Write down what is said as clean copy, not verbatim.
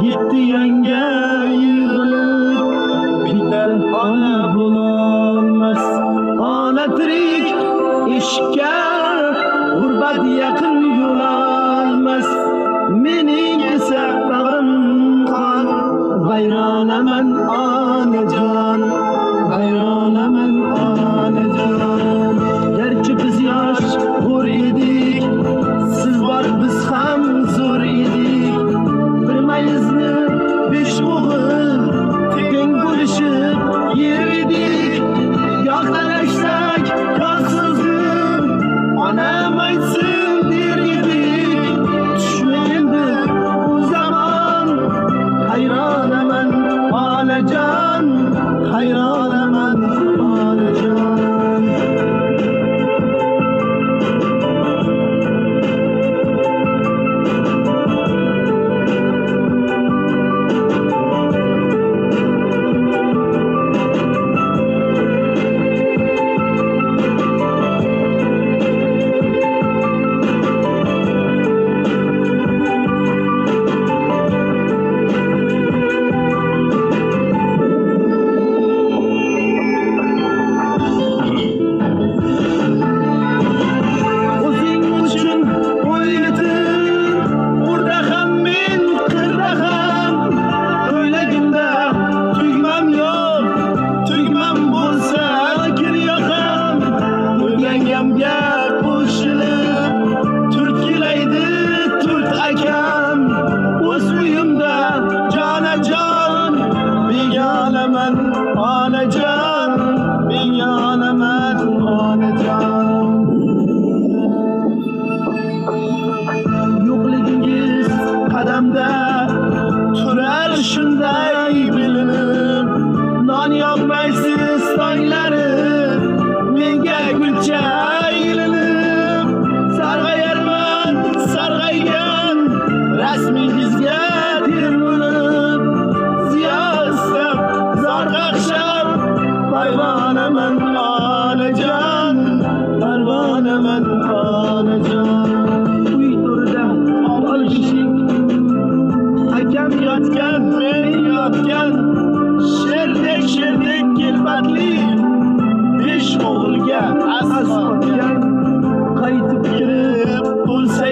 yetti yanga yig'ilib bitar ona bo'lolmas. Ona tirik ishga g'urbat yaqin yo'lolmas. Mening esa bag'rim qon, vayronaman onajon, vayronaman onajon. Garchi biz yosh g'ur edik, siz bor biz ham zo'r edik. Bir mayizni besh o'g'il teng bo'lishib yer edik. Yo'q talashsak yo'qsizim onam aytsin der edik. Tushmaydi u zamon, hayronaman onajon, hayronaman onajon. Onajon, begonaman onajon. Yo'qligingiz qadamda turar shunday bilinib. Non yopmaysiz toylari menga gulcha ilinib. Sarg'ayarman sarg'aygan rasmingizga termulib. Ziyosam zarg'aqshab parvonaman onajon, parvonaman onajon. Uy to'rida olishing, akam yotgan, men yotgan, sherdek kelbatli besh o'g'ilga asqotgan. Qaytib kirib bo'lsa